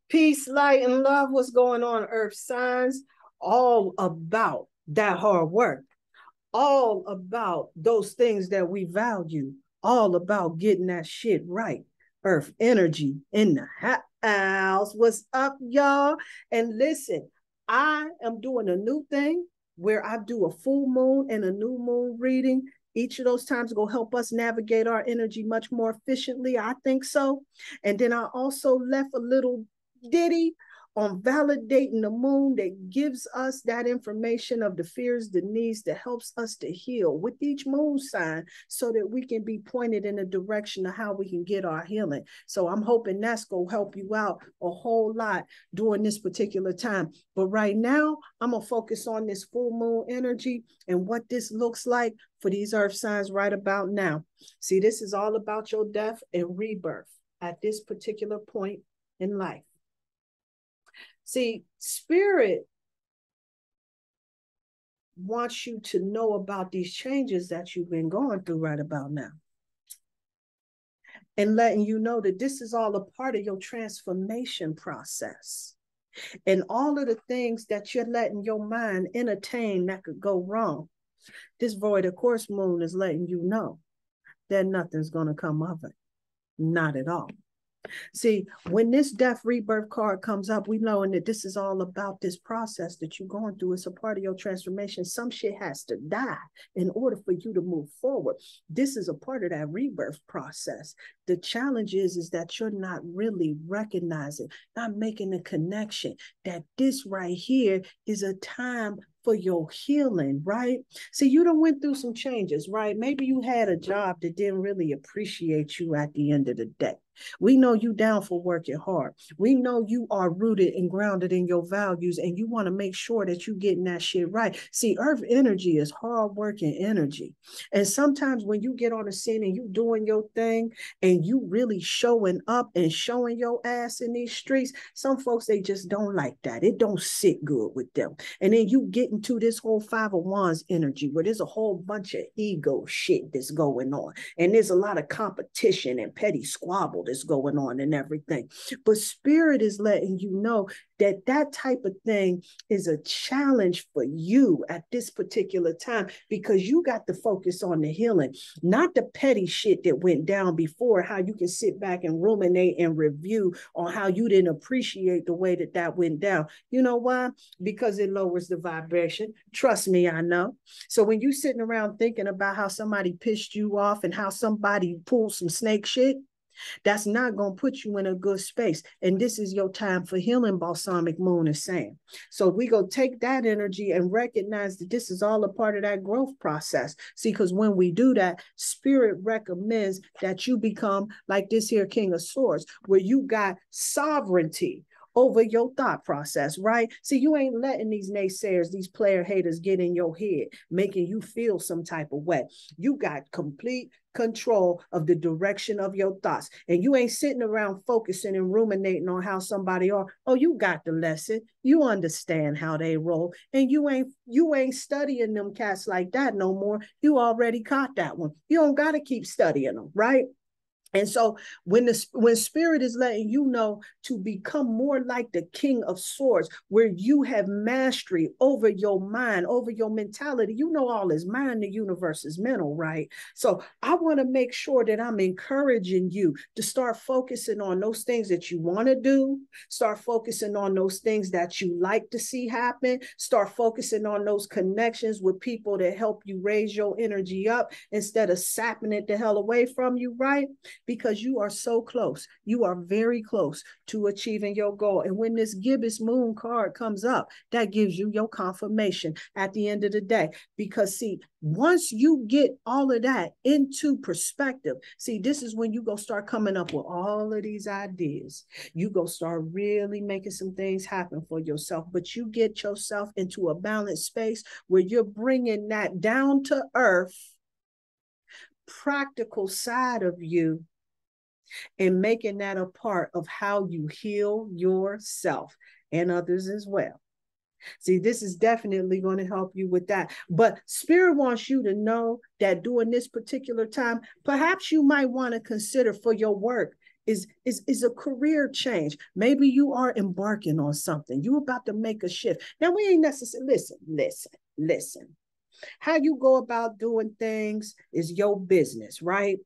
Peace, light, and love. What's going on, Earth signs? All about that hard work. All about those things that we value. All about getting that shit right. Earth energy in the house. What's up, y'all? And listen, I am doing a new thing where I do a full moon and a new moon reading. Each of those times will help us navigate our energy much more efficiently. I think so. And then I also left a little ditty on validating the moon that gives us that information of the fears, the needs that helps us to heal with each moon sign so that we can be pointed in a direction of how we can get our healing. So I'm hoping that's going to help you out a whole lot during this particular time. But right now, I'm going to focus on this full moon energy and what this looks like for these earth signs right about now. See, this is all about your death and rebirth at this particular point in life. See, spirit wants you to know about these changes that you've been going through right about now. And letting you know that this is all a part of your transformation process. And all of the things that you're letting your mind entertain that could go wrong. This void of course moon is letting you know that nothing's going to come of it. Not at all. See, when this death rebirth card comes up, we knowing that this is all about this process that you're going through. It's a part of your transformation. Some shit has to die in order for you to move forward. This is a part of that rebirth process. The challenge is that you're not really recognizing, not making the connection that this right here is a time for your healing, right? See, you done went through some changes, right? Maybe you had a job that didn't really appreciate you at the end of the day. We know you down for working hard. We know you are rooted and grounded in your values, and you want to make sure that you're getting that shit right. See, earth energy is hard working energy. And sometimes when you get on the scene and you doing your thing and you really showing up and showing your ass in these streets, some folks, they just don't like that. It don't sit good with them. And then you get into this whole Five of Wands energy where there's a whole bunch of ego shit that's going on. And there's a lot of competition and petty squabble that's going on and everything. But spirit is letting you know that that type of thing is a challenge for you at this particular time because you got to focus on the healing, not the petty shit that went down before, how you can sit back and ruminate and review on how you didn't appreciate the way that that went down. You know why? Because it lowers the vibration. Trust me, I know. So when you sitting around thinking about how somebody pissed you off and how somebody pulled some snake shit, that's not going to put you in a good space. And this is your time for healing, Balsamic Moon is saying. So we go take that energy and recognize that this is all a part of that growth process. See, because when we do that, spirit recommends that you become like this here King of Swords, where you got sovereignty over your thought process, right? See, you ain't letting these naysayers, these player haters get in your head, making you feel some type of way. You got complete control of the direction of your thoughts. And you ain't sitting around focusing and ruminating on how somebody are. Oh, you got the lesson. You understand how they roll. And you ain't studying them cats like that no more. You already caught that one. You don't got to keep studying them, right? And so when spirit is letting you know to become more like the King of Swords, where you have mastery over your mind, over your mentality, you know, all is mind, the universe is mental, right? So I want to make sure that I'm encouraging you to start focusing on those things that you want to do, start focusing on those things that you like to see happen, start focusing on those connections with people that help you raise your energy up instead of sapping it the hell away from you, right? Because you are so close. You are very close to achieving your goal. And when this gibbous moon card comes up, that gives you your confirmation at the end of the day. Because see, once you get all of that into perspective, see, this is when you go start coming up with all of these ideas. You go start really making some things happen for yourself, but you get yourself into a balanced space where you're bringing that down to earth, practical side of you, and making that a part of how you heal yourself and others as well. See, this is definitely going to help you with that. But spirit wants you to know that during this particular time, perhaps you might want to consider for your work is a career change. Maybe you are embarking on something. You about to make a shift. Now we ain't necessarily, listen. How you go about doing things is your business, right?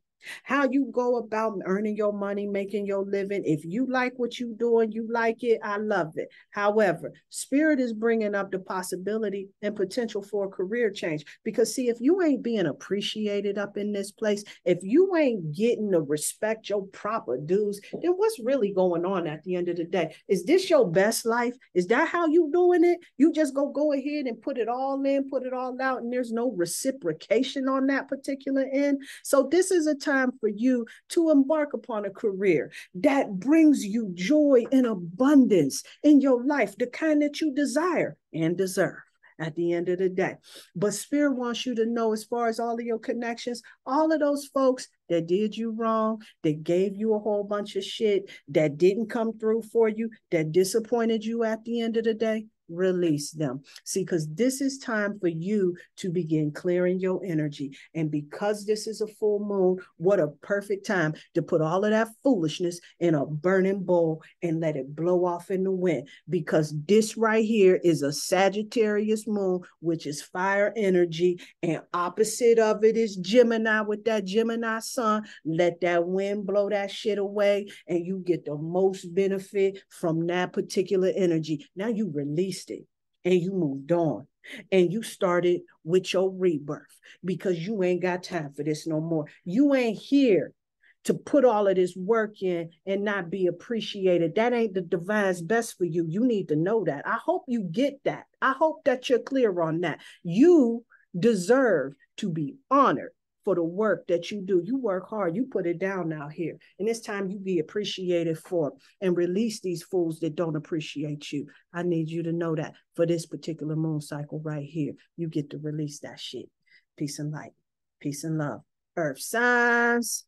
How you go about earning your money, making your living. If you like what you doing, you like it, I love it. However, spirit is bringing up the possibility and potential for a career change. Because see, if you ain't being appreciated up in this place, if you ain't getting the respect, your proper dues, then what's really going on at the end of the day? Is this your best life? Is that how you doing it? You just go ahead and put it all in, put it all out, and there's no reciprocation on that particular end. So this is a time for you to embark upon a career that brings you joy and abundance in your life, the kind that you desire and deserve at the end of the day. But spirit wants you to know, as far as all of your connections, all of those folks that did you wrong, that gave you a whole bunch of shit, that didn't come through for you, that disappointed you at the end of the day, release them. See, because this is time for you to begin clearing your energy. And because this is a full moon, what a perfect time to put all of that foolishness in a burning bowl and let it blow off in the wind. Because this right here is a Sagittarius moon, which is fire energy, and opposite of it is Gemini with that Gemini sun. Let that wind blow that shit away, and you get the most benefit from that particular energy. Now you released it and you moved on and you started with your rebirth, because you ain't got time for this no more. You ain't here to put all of this work in and not be appreciated. That ain't the divine's best for you. You need to know that. I hope you get that. I hope that you're clear on that. You deserve to be honored for the work that you do. You work hard, you put it down out here. And it's time you be appreciated for and release these fools that don't appreciate you. I need you to know that for this particular moon cycle right here, you get to release that shit. Peace and light, peace and love. Earth signs.